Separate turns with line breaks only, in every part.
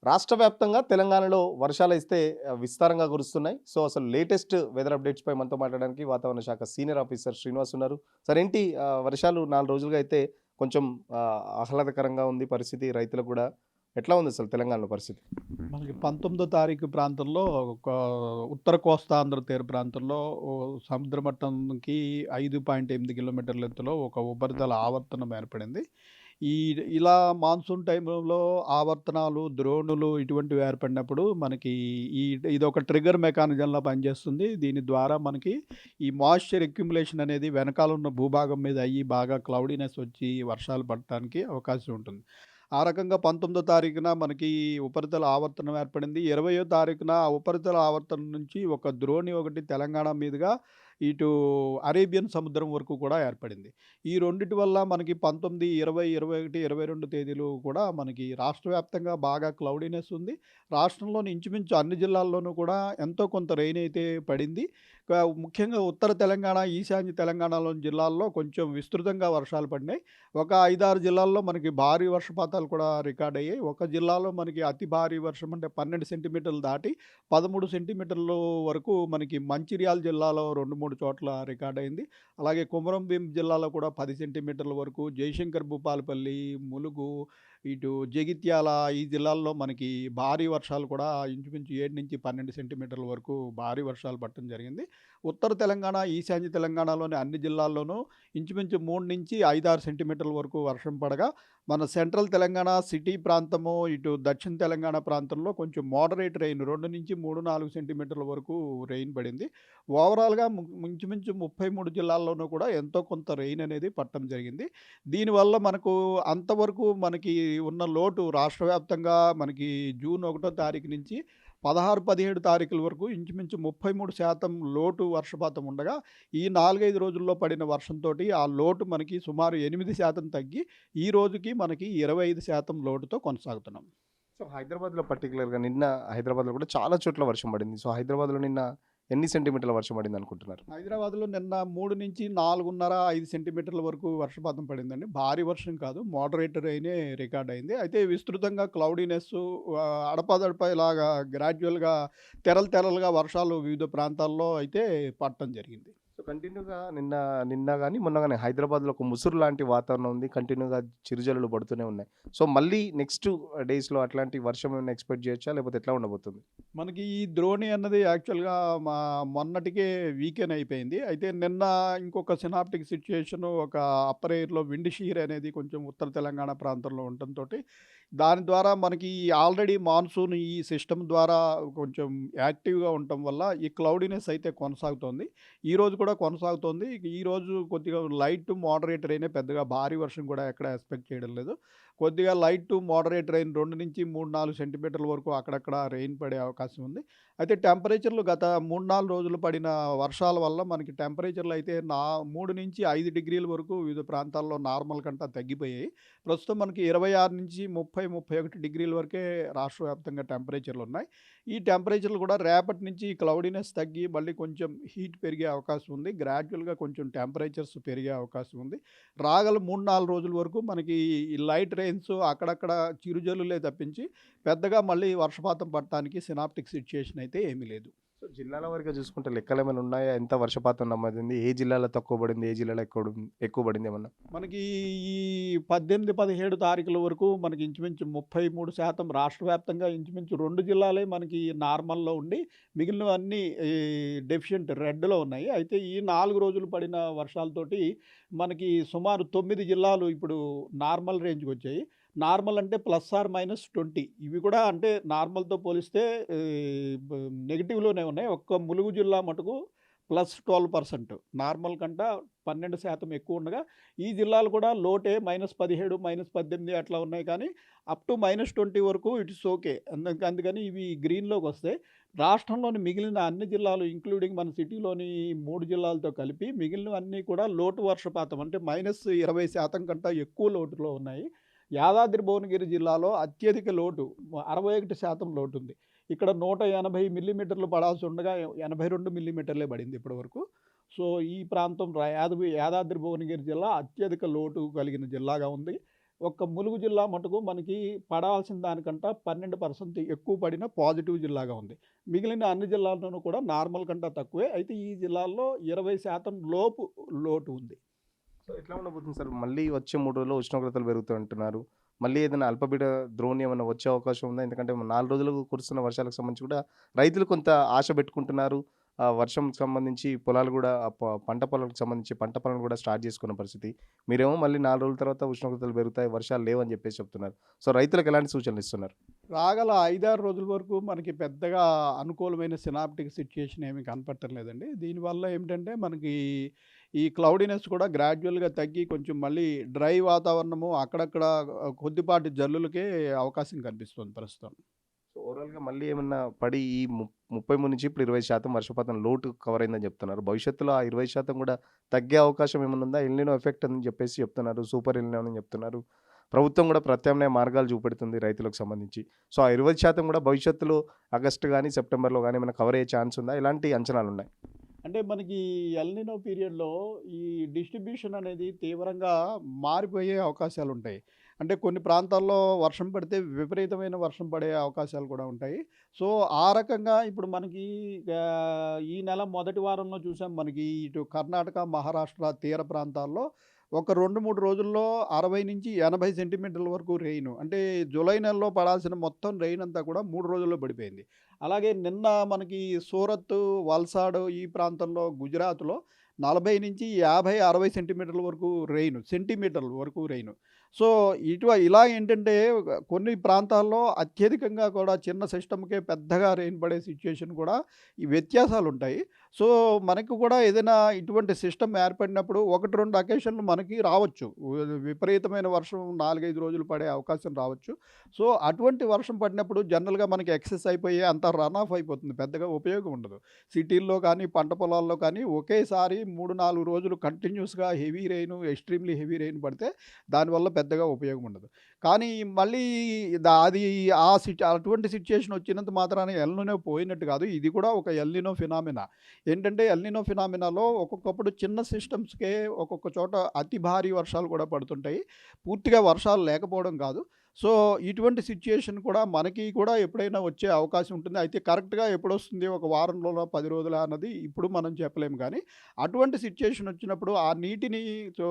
రాష్ట్ర వ్యాప్తంగా తెలంగాణలో వర్షాలైతే విస్తారంగా కురుస్తున్నాయి. సో, అసలు లేటెస్ట్ వెదర్ అప్డేట్స్‌పై మనతో మాట్లాడడానికి వాతావరణ శాఖ సీనియర్ ఆఫీసర్ శ్రీనివాస్ ఉన్నారు. సార్ ఏంటి వర్షాలు 4 రోజులుగా అయితే కొంచెం ఆహ్లాదకరంగా ఉంది పరిస్థితి. రైతులకు కూడా ఎట్లా ఉంది అసలు తెలంగాణలో పరిస్థితి?
మనకి 19థ్ తారీఖు ప్రాంతంలో ఒక ఉత్తర కోస్తా ఆంధ్ర తీర ప్రాంతంలో సముద్ర మట్టంకి 5.8 కిలోమీటర్ల ఎత్తులో ఒక ఉపరితల ఆవర్తనం ఏర్పడింది. ఈ ఇలా మాన్సూన్ టైంలో ఆవర్తనాలు, ద్రోణులు ఇటువంటివి ఏర్పడినప్పుడు మనకి ఈ ఇదొక ట్రిగ్గర్ మెకానిజంలా పనిచేస్తుంది. దీని ద్వారా మనకి ఈ మాయిశ్చర్ అక్యుములేషన్ అనేది వెనకాల ఉన్న భూభాగం మీద అయ్యి బాగా క్లౌడీనెస్ వచ్చి వర్షాలు పడటానికి అవకాశం ఉంటుంది. ఆ రకంగా 19థ్ తారీఖున మనకి ఉపరితల ఆవర్తనం ఏర్పడింది. 20వ తారీఖున ఆ ఉపరితల ఆవర్తనం నుంచి ఒక ద్రోణి ఒకటి తెలంగాణ మీదుగా ఇటు అరేబియన్ సముద్రం వరకు కూడా ఏర్పడింది. ఈ రెండిటి వల్ల మనకి 19, 20, 21, 22 తేదీలు కూడా మనకి రాష్ట్ర వ్యాప్తంగా బాగా క్లౌడీనెస్ ఉంది. రాష్ట్రంలోని ఇంచుమించు అన్ని జిల్లాల్లోనూ కూడా ఎంతో కొంత రెయిన్ అయితే పడింది. ముఖ్యంగా ఉత్తర తెలంగాణ, ఈశాన్య తెలంగాణలోని జిల్లాల్లో కొంచెం విస్తృతంగా వర్షాలు పడినాయి. ఒక 5, 6 జిల్లాల్లో మనకి భారీ వర్షపాతాలు కూడా రికార్డ్ అయ్యాయి. ఒక జిల్లాలో మనకి అతి భారీ వర్షం అంటే 12 సెంటీమీటర్లు దాటి 13 సెంటీమీటర్లు వరకు మనకి మంచిర్యాల జిల్లాలో 2, 3 చోట్ల రికార్డ్ అయింది. అలాగే కొమరంభీం జిల్లాలో కూడా 10 సెంటీమీటర్ల వరకు, జయశంకర్ భూపాలపల్లి, ములుగు, ఇటు జగిత్యాల ఈ జిల్లాల్లో మనకి భారీ వర్షాలు కూడా ఇంచుమించు 7-12 సెంటీమీటర్ల వరకు భారీ వర్షాలు పడటం జరిగింది. ఉత్తర తెలంగాణ, ఈశాన్య తెలంగాణలోని అన్ని జిల్లాల్లోనూ ఇంచుమించు 3-5, 6 సెంటీమీటర్ల వరకు వర్షం పడగా, మన సెంట్రల్ తెలంగాణ సిటీ ప్రాంతము, ఇటు దక్షిణ తెలంగాణ ప్రాంతంలో కొంచెం మోడరేట్ రెయిన్ 2-3, 4 సెంటీమీటర్ల వరకు రెయిన్ పడింది. ఓవరాల్‌గా ఇంచుమించు 33 జిల్లాల్లోనూ కూడా ఎంతో కొంత రెయిన్ అనేది పడటం జరిగింది. దీనివల్ల మనకు అంతవరకు మనకి ఉన్న లోటు రాష్ట్ర వ్యాప్తంగా మనకి జూన్ 1 తారీఖు నుంచి 16, 17 తారీఖుల వరకు ఇంచుమించు 33% లోటు వర్షపాతం ఉండగా, ఈ 4, 5 రోజుల్లో పడిన వర్షంతోటి ఆ లోటు మనకి సుమారు 8% తగ్గి, ఈ రోజుకి మనకి 25% లోటుతో కొనసాగుతున్నాం.
సో, హైదరాబాద్‌లో పర్టిక్యులర్‌గా నిన్న హైదరాబాద్‌లో కూడా చాలా చోట్ల వర్షం పడింది. సో, హైదరాబాద్‌లో నిన్న ఎన్ని సెంటీమీటర్ల వర్షం పడిందనుకుంటున్నారు?
హైదరాబాద్‌లో నిన్న 3-4.5, 5 సెంటీమీటర్ల వరకు వర్షపాతం పడిందండి. భారీ వర్షం కాదు. మోడరేట్ రెయినే రికార్డ్ అయింది. అయితే విస్తృతంగా క్లౌడీనెస్సు అడపాదడపా ఇలాగా గ్రాడ్యుయల్‌గా తెరలు తెరలుగా వర్షాలు వివిధ ప్రాంతాల్లో అయితే పడటం జరిగింది.
సో, కంటిన్యూగా నిన్న గాని, మొన్న గాని హైదరాబాద్‌లో ఒక ముసురు లాంటి వాతావరణం ఉంది. కంటిన్యూగా చిరుజల్లులు పడుతూనే ఉన్నాయి. సో, మళ్ళీ నెక్స్ట్ డేస్‌లో అట్లాంటి వర్షం ఏమైనా ఎక్స్‌పెక్ట్ చేయొచ్చా? లేకపోతే ఎట్లా ఉండబోతుంది?
మనకి ఈ ద్రోణి అన్నది యాక్చువల్‌గా మొన్నటికే వీకెన్ అయిపోయింది. అయితే నిన్న ఇంకొక సినాప్టిక్ సిట్యుయేషన్ ఒక అప్పర్ ఎయిర్‌లో విండ్ షీర్ అనేది కొంచెం ఉత్తర తెలంగాణ ప్రాంతంలో ఉండటంతోటి, దాని ద్వారా మనకి ఆల్రెడీ మాన్సూన్ ఈ సిస్టమ్ ద్వారా కొంచెం యాక్టివ్‌గా ఉండటం వల్ల ఈ క్లౌడీనెస్ అయితే కొనసాగుతోంది. ఈరోజు కూడా కొనసాగుతోంది. ఈరోజు కొద్దిగా లైట్ టు మోడరేట్ రెయినే, పెద్దగా భారీ వర్షం కూడా ఎక్కడ ఎక్స్‌పెక్ట్ చేయడం లేదు. కొద్దిగా లైట్ టు మోడరేట్ రెయిన్ 2-3, 4 సెంటీమీటర్ల వరకు అక్కడక్కడ రెయిన్ పడే అవకాశం ఉంది. అయితే టెంపరేచర్‌లు గత 3, 4 రోజులు పడిన వర్షాల వల్ల మనకి టెంపరేచర్‌లు అయితే 3-5 డిగ్రీల వరకు వివిధ ప్రాంతాల్లో నార్మల్ కంటా తగ్గిపోయాయి. ప్రస్తుతం మనకి 26-30, 31 డిగ్రీల వరకే రాష్ట్ర వ్యాప్తంగా టెంపరేచర్‌లున్నాయి. ఈ టెంపరేచర్‌లు కూడా రేపటి నుంచి క్లౌడీనెస్ తగ్గి మళ్ళీ కొంచెం హీట్ పెరిగే అవకాశం ఉంది. గ్రాడ్యుయల్‌గా కొంచెం టెంపరేచర్స్ పెరిగే అవకాశం ఉంది. రాగల 3, 4 రోజుల వరకు మనకి ఈ లైట్ రెయిన్స్ అక్కడక్కడ చిరుజల్లులే తప్పించి పెద్దగా మళ్ళీ వర్షపాతం పడటానికి సినాప్టిక్ సిట్యుయేషన్ అయితే ఏమీ లేదు.
సో, జిల్లాల వారీగా చూసుకుంటే లెక్కలేమైనా ఉన్నాయా? ఎంత వర్షపాతం నమోదైంది? ఏ జిల్లాలో తక్కువ పడింది? ఏ జిల్లాలో ఎక్కువ పడింది ఏమన్నా?
మనకి ఈ 18, 17 తారీఖుల వరకు మనకి ఇంచుమించు 33% రాష్ట్ర వ్యాప్తంగా ఇంచుమించు 2 జిల్లాలే మనకి నార్మల్‌లో ఉండి, మిగిలినవన్నీ ఈ డెఫిషియంట్ రెడ్‌లో ఉన్నాయి. అయితే ఈ 4 రోజులు పడిన వర్షాలతోటి మనకి సుమారు 9 జిల్లాలు ఇప్పుడు నార్మల్ రేంజ్‌కొచ్చాయి. నార్మల్ అంటే +/- 20 ఇవి కూడా అంటే నార్మల్‌తో పోలిస్తే నెగెటివ్‌లోనే ఉన్నాయి. ఒక్క ములుగు జిల్లా మటుకు +12% నార్మల్ కంటా 12% ఎక్కువ ఉండగా, ఈ జిల్లాలు కూడా లోటే -17, -18 అట్లా ఉన్నాయి కానీ, అప్ టు -20 వరకు ఇట్స్ ఓకే. అందుకని ఇవి గ్రీన్‌లోకొస్తాయి. రాష్ట్రంలోని మిగిలిన అన్ని జిల్లాలు ఇంక్లూడింగ్ మన సిటీలోని 3 జిల్లాలతో కలిపి మిగిలినవన్నీ కూడా లోటు వర్షపాతం అంటే -20% కంటా ఎక్కువ లోటులో ఉన్నాయి. యాదాద్రి భువనగిరి జిల్లాలో అత్యధిక లోటు 61% లోటుంది. ఇక్కడ 180 మిల్లీమీటర్లు పడాల్సి ఉండగా 82 మిల్లీమీటర్లే పడింది ఇప్పటివరకు. సో, ఈ ప్రాంతం యాదాద్రి భువనగిరి జిల్లా అత్యధిక లోటు కలిగిన జిల్లాగా ఉంది. ఒక్క ములుగు జిల్లా మటుకు మనకి పడాల్సిన దానికంట 12% ఎక్కువ పడిన పాజిటివ్ జిల్లాగా ఉంది. మిగిలిన అన్ని జిల్లాల్లోనూ కూడా నార్మల్ కంటా తక్కువే. అయితే ఈ జిల్లాల్లో 20% లోపు లోటు ఉంది.
సో ఎట్లా ఉండబోతుంది సార్? మళ్ళీ వచ్చే 3 రోజుల్లో ఉష్ణోగ్రతలు పెరుగుతాయి అంటున్నారు. మళ్ళీ ఏదైనా అల్పపీడ ద్రోణి ఏమన్నా వచ్చే అవకాశం ఉందా? ఎందుకంటే 4 రోజులకు కురుస్తున్న వర్షాలకు సంబంధించి కూడా రైతులు కొంత ఆశ పెట్టుకుంటున్నారు. వర్షం సంబంధించి పొలాలు గూడా పంట పొలాలకు సంబంధించి పంట పనులు గూడా స్టార్ట్ చేసుకున్న పరిస్థితి. మీరేమో మళ్ళీ 4 రోజుల తర్వాత ఉష్ణోగ్రతలు పెరుగుతాయి, వర్షాలు లేవని జెప్పేసి చెప్తున్నారు. సో రైతులకు ఎలాంటి సూచనలు ఇస్తున్నారు?
రాగల 5, 6 రోజుల వరకు మనకి పెద్దగా అనుకూలమైన సినాప్టిక్ సిట్యుయేషన్ ఏమీ కనపడట్లేదండి. దీనివల్ల ఏమిటంటే మనకి ఈ క్లౌడీనెస్ కూడా గ్రాడ్యువల్‌గా తగ్గి కొంచెం మళ్ళీ డ్రై వాతావరణము అక్కడక్కడ కొద్దిపాటి జల్లులకే అవకాశం కనిపిస్తుంది ప్రస్తుతం.
సో ఓవరాల్‌గా మళ్ళీ ఏమన్నా పడి ఈ 33 నుంచి ఇప్పుడు 20% వర్షపాతం లోటు కవర్ అయిందని జెప్తున్నారు. భవిష్యత్తులో ఆ 20% గూడా తగ్గే అవకాశం ఏమన్నా ఉందా? ఎల్‌నినో ఎఫెక్ట్ అని జెప్పేసి చెప్తున్నారు. సూపర్ ఎల్‌నినో అని జెప్తున్నారు. ప్రభుత్వం గూడా ప్రత్యామ్నాయ మార్గాలు చూపెడుతుంది రైతులకు సంబంధించి. సో ఆ 20% గూడా భవిష్యత్తులో ఆగస్టు గాని, సెప్టెంబర్‌లో గాని ఏమైనా కవర్ అయ్యే ఛాన్స్ ఉందా? ఎలాంటి అంచనాలున్నాయి?
అంటే మనకి ఎల్‌నినో పీరియడ్‌లో ఈ డిస్ట్రిబ్యూషన్ అనేది తీవ్రంగా మారిపోయే అవకాశాలుంటాయి. అంటే కొన్ని ప్రాంతాల్లో వర్షం పడితే విపరీతమైన వర్షం పడే అవకాశాలు కూడా ఉంటాయి. సో, ఆ రకంగా ఇప్పుడు మనకి ఈ నెల మొదటి వారంలో చూసాం మనకి ఇటు కర్ణాటక, మహారాష్ట్ర తీర ప్రాంతాల్లో ఒక 2, 3 రోజుల్లో 60-80 సెంటీమీటర్ల వరకు రెయిను. అంటే జూలై నెలలో పడాల్సిన మొత్తం రెయిన్ అంతా కూడా 3 రోజుల్లో పడిపోయింది. అలాగే నిన్న మనకి సూరత్, వల్సాడ్ ఈ ప్రాంతంలో గుజరాత్‌లో 40-50, 60 సెంటీమీటర్ల వరకు రెయిను. సెంటీమీటర్ల వరకు రెయిను. సో, ఇలా ఏంటంటే కొన్ని ప్రాంతాల్లో అత్యధికంగా కూడా చిన్న సిస్టమ్‌కే పెద్దగా రెయిన్ పడే సిట్యుయేషన్ కూడా ఈ వ్యత్యాసాలుంటాయి. సో, మనకు కూడా ఏదైనా ఇటువంటి సిస్టమ్ ఏర్పడినప్పుడు 1, 2 అకేషన్‌లు మనకి రావచ్చు. విపరీతమైన వర్షం 4, 5 రోజులు పడే అవకాశం రావచ్చు. సో, అటువంటి వర్షం పడినప్పుడు జనరల్‌గా మనకి ఎక్సెస్ అయిపోయి అంతా రన్ ఆఫ్ అయిపోతుంది. పెద్దగా ఉపయోగం ఉండదు. సిటీల్లో కానీ, పంట పొలాల్లో కానీ ఒకేసారి 3, 4 రోజులు కంటిన్యూస్‌గా heavy rain, extremely heavy rain పడితే దానివల్ల పెద్దగా ఉపయోగం ఉండదు. కానీ మళ్ళీ అది అటువంటి సిట్యుయేషన్ వచ్చినంత మాత్రాన ఎల్‌నినో పోయినట్టు కాదు. ఇది కూడా ఒక ఎల్‌నినో ఫినామినా. ఏంటంటే ఎల్‌నినో ఫినామినాలో ఒక్కొక్కప్పుడు చిన్న సిస్టమ్స్‌కే ఒక్కొక్క చోట అతి భారీ వర్షాలు కూడా పడుతుంటాయి. పూర్తిగా వర్షాలు లేకపోవడం కాదు. సో, ఇటువంటి సిట్యుయేషన్ కూడా మనకి కూడా ఎప్పుడైనా వచ్చే అవకాశం ఉంటుంది. అయితే కరెక్ట్‌గా ఎప్పుడొస్తుంది ఒక వారంలోనో, 10 రోజులా అన్నది ఇప్పుడు మనం చెప్పలేము గానీ, అటువంటి సిట్యుయేషన్ వచ్చినప్పుడు ఆ నీటిని సో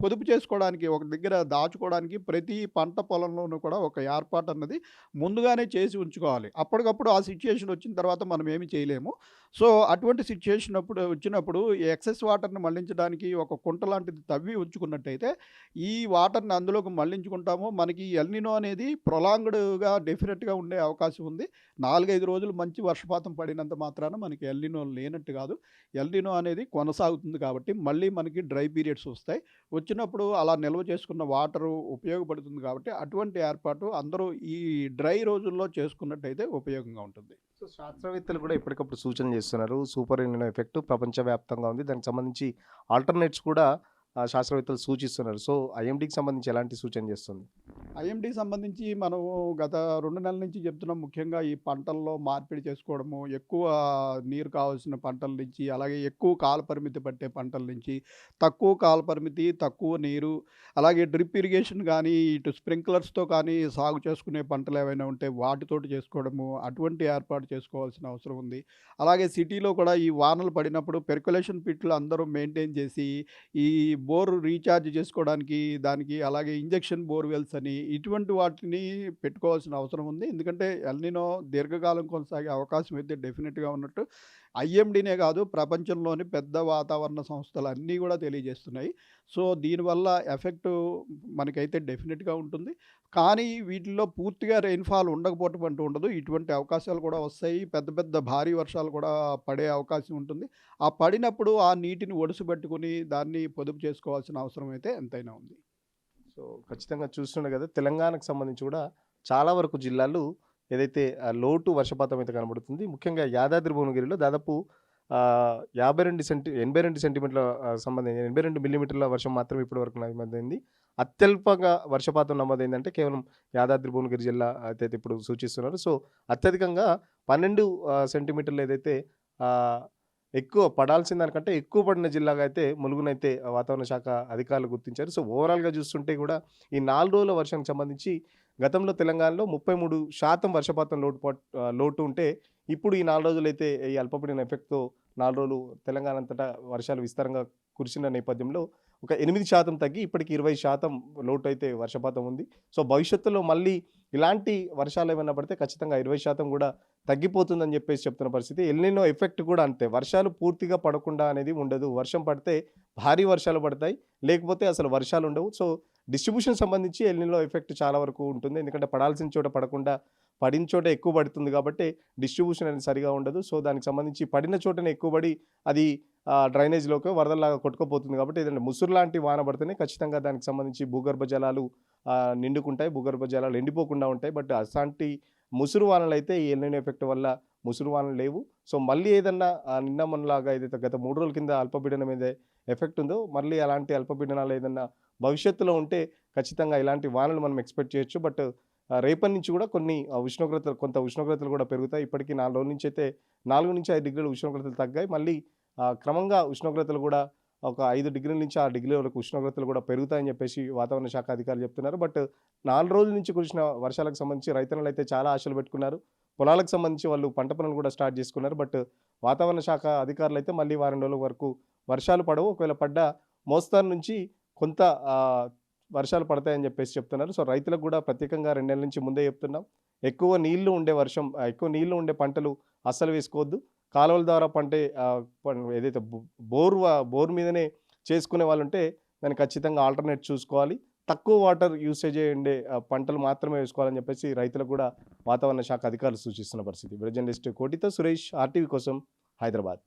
పొదుపు చేసుకోవడానికి ఒక దగ్గర దాచుకోవడానికి ప్రతి పంట పొలంలోనూ కూడా ఒక ఏర్పాటన్నది ముందుగానే చేసి ఉంచుకోవాలి. అప్పటికప్పుడు ఆ సిట్యుయేషన్ వచ్చిన తర్వాత మనం ఏమి చేయలేము. సో, అటువంటి సిట్యుయేషన్ వచ్చినప్పుడు ఈ ఎక్సెస్ వాటర్‌ని మళ్లించడానికి ఒక కుంట లాంటిది తవ్వి ఉంచుకున్నట్టయితే, ఈ వాటర్‌ని అందులోకి మళ్లించుకుంటాము. మనకి ఎల్‌నినో అనేది ప్రొలాంగ్డ్‌గా డెఫినిట్‌గా ఉండే అవకాశం ఉంది. 4, 5 రోజులు మంచి వర్షపాతం పడినంత మాత్రాన మనకి ఎల్‌నినో లేనట్టు కాదు. ఎల్‌నినో అనేది కొనసాగుతుంది కాబట్టి మళ్ళీ మనకి డ్రై పీరియడ్స్ వస్తాయి. వచ్చినప్పుడు అలా నిల్వ చేసుకున్న వాటరు ఉపయోగపడుతుంది కాబట్టి అటువంటి ఏర్పాటు అందరూ ఈ డ్రై రోజుల్లో చేసుకున్నట్టయితే ఉపయోగంగా ఉంటుంది.
సో శాస్త్రవేత్తలు కూడా ఎప్పటికప్పుడు సూచనలు చేస్తున్నారు. సూపర్ ఎల్‌నినో ఎఫెక్ట్ ప్రపంచవ్యాప్తంగా ఉంది. దానికి సంబంధించి ఆల్టర్‌నేట్స్ కూడా శాస్త్రవేత్తలు సూచిస్తున్నారు. సో ఐఎండీకి సంబంధించి ఎలాంటి సూచన చేస్తుంది?
ఐఎండీ సంబంధించి మనం గత 2 నెలల నుంచి చెప్తున్నాం. ముఖ్యంగా ఈ పంటల్లో మార్పిడి చేసుకోవడము, ఎక్కువ నీరు కావాల్సిన పంటల నుంచి, అలాగే ఎక్కువ కాల పరిమితి పట్టే పంటల నుంచి, తక్కువ కాల పరిమితి, తక్కువ నీరు, అలాగే డ్రిప్ ఇరిగేషన్ గానీ, ఇటు స్ప్రింక్లర్స్‌తో కానీ సాగు చేసుకునే పంటలు ఏవైనా ఉంటే వాటితోటి చేసుకోవడము, అటువంటి ఏర్పాటు చేసుకోవాల్సిన అవసరం ఉంది. అలాగే సిటీలో కూడా ఈ వానలు పడినప్పుడు పెర్కులేషన్ పిట్లు అందరూ మెయింటైన్ చేసి, ఈ బోర్ రీచార్జ్ చేసుకోవడానికి దానికి అలాగే ఇంజెక్షన్ బోర్‌వెల్స్ అని ఇటువంటి వాటిని పెట్టుకోవాల్సిన అవసరం ఉంది. ఎందుకంటే ఎల్‌నినో దీర్ఘకాలం కొనసాగే అవకాశం అయితే డెఫినిట్‌గా ఉన్నట్టు ఐఎండీనే కాదు ప్రపంచంలోని పెద్ద వాతావరణ సంస్థలన్నీ కూడా తెలియజేస్తున్నాయి. సో, దీనివల్ల ఎఫెక్టు మనకైతే డెఫినిట్‌గా ఉంటుంది. కానీ వీటిల్లో పూర్తిగా రెయిన్‌ఫాల్ ఉండకపోవటం అంటూ ఉండదు. ఇటువంటి అవకాశాలు కూడా వస్తాయి. పెద్ద పెద్ద భారీ వర్షాలు కూడా పడే అవకాశం ఉంటుంది. ఆ పడినప్పుడు ఆ నీటిని ఒడిసిపట్టుకొని దాన్ని పొదుపు చేసుకోవాల్సిన అవసరం అయితే ఎంతైనా ఉంది.
సో ఖచ్చితంగా చూస్తుండే కదా తెలంగాణకు సంబంధించి కూడా చాలా వరకు జిల్లాలు ఏదైతే లోటు వర్షపాతం అయితే కనబడుతుంది. ముఖ్యంగా యాదాద్రి భువనగిరిలో దాదాపు 82 సెంటీమీటర్ల సంబంధించి 82 మిల్లీమీటర్ల వర్షం మాత్రమే ఇప్పటివరకు నమోదైంది. అత్యల్పంగా వర్షపాతం నమోదైందంటే కేవలం యాదాద్రి భువనగిరి జిల్లా అయితే ఇప్పుడు సూచిస్తున్నారు. సో అత్యధికంగా 12 సెంటీమీటర్లు ఏదైతే ఆహ్, ఎక్కువ పడాల్సిన దానికంటే ఎక్కువ పడిన జిల్లాగా అయితే ములుగునైతే వాతావరణ శాఖ అధికారులు గుర్తించారు. సో, ఓవరాల్‌గా చూస్తుంటే కూడా ఈ 4 రోజుల వర్షానికి సంబంధించి గతంలో తెలంగాణలో 33% వర్షపాతం లోటు ఉంటే ఇప్పుడు ఈ 4 రోజులైతే ఈ అల్పపీడన ఎఫెక్ట్‌తో 4 రోజులు తెలంగాణ అంతటా వర్షాలు విస్తారంగా కురిసిన నేపథ్యంలో ఒక 8% తగ్గి ఇప్పటికి 20% లోటైతే వర్షపాతం ఉంది. సో, భవిష్యత్తులో మళ్ళీ ఇలాంటి వర్షాలేమన్నా పడితే ఖచ్చితంగా 20% కూడా తగ్గిపోతుందని జెప్పేసి చెప్తున్న పరిస్థితి. ఎల్‌నినో ఎఫెక్ట్ కూడా అంతే. వర్షాలు పూర్తిగా పడకుండా అనేది ఉండదు. వర్షం పడితే భారీ వర్షాలు పడతాయి. లేకపోతే అసలు వర్షాలుండవు. సో, డిస్ట్రిబ్యూషన్ సంబంధించి ఎల్‌నినో ఎఫెక్ట్ చాలా వరకు ఉంటుంది. ఎందుకంటే పడాల్సిన చోట పడకుండా, పడిన చోట ఎక్కువ పడుతుంది కాబట్టి డిస్ట్రిబ్యూషన్ అనేది సరిగా ఉండదు. సో, దానికి సంబంధించి పడిన చోటనే ఎక్కువ పడి అది డ్రైనేజ్‌లోకో వరదల్లాగా కొట్టుకుపోతుంది కాబట్టి ఏదైనా ముసురు లాంటి వాన పడితేనే ఖచ్చితంగా దానికి సంబంధించి భూగర్భ జలాలు నిండుకుంటాయి. భూగర్భ జలాలు ఎండిపోకుండా ఉంటాయి. బట్ అసాంటి ముసురు వానలైతే ఈ ఎల్‌నినో ఎఫెక్ట్ వల్ల ముసురు వానలు లేవు. సో, మళ్ళీ ఏదన్నా నిన్న మొన్నలాగా ఏదైతే గత 3 రోజుల కింద అల్పపీడనం మీద ఎఫెక్ట్ ఉందో మళ్ళీ అలాంటి అల్పపీడనాలు ఏదన్నా భవిష్యత్తులో ఉంటే ఖచ్చితంగా ఇలాంటి వానలు మనం ఎక్స్‌పెక్ట్ చేయొచ్చు. బట్ రేపటి నుంచి కూడా కొన్ని కొంత ఉష్ణోగ్రతలు కూడా పెరుగుతాయి. ఇప్పటికి 4 రోజుల నుంచి అయితే 4-5 డిగ్రీల ఉష్ణోగ్రతలు తగ్గాయి. మళ్ళీ క్రమంగా ఉష్ణోగ్రతలు కూడా ఒక 5 డిగ్రీల నుంచి 6 డిగ్రీల వరకు ఉష్ణోగ్రతలు కూడా పెరుగుతాయని చెప్పేసి వాతావరణ శాఖ అధికారులు చెప్తున్నారు. బట్ 4 రోజుల నుంచి కురిసిన వర్షాలకు సంబంధించి రైతన్నలైతే చాలా ఆశలు పెట్టుకున్నారు. పొలాలకు సంబంధించి వాళ్ళు పంట పనులు కూడా స్టార్ట్ చేసుకున్నారు. బట్ వాతావరణ శాఖ అధికారులైతే మళ్ళీ వారం రోజుల వరకు వర్షాలు పడవు. ఒకవేళ పడ్డా మోస్తరు నుంచి కొంత వర్షాలు పడతాయని చెప్పేసి చెప్తున్నారు. సో, రైతులకు కూడా ప్రత్యేకంగా 2 నెలల నుంచి ముందే చెప్తున్నాం. ఎక్కువ నీళ్లు ఉండే పంటలు అస్సలు వేసుకోవద్దు. కాలువల ద్వారా ఏదైతే బోర్ మీదనే చేసుకునే వాళ్ళుంటే దాన్ని ఖచ్చితంగా ఆల్టర్‌నేట్ చూసుకోవాలి. తక్కువ వాటర్ యూసేజ్ ఉండే పంటలు మాత్రమే వేసుకోవాలని చెప్పేసి రైతులకు కూడా వాతావరణ శాఖ అధికారులు సూచిస్తున్న పరిస్థితి. వీడియో జర్నలిస్ట్ కోటితో సురేష్, ఆర్‌టీవీ కోసం హైదరాబాద్.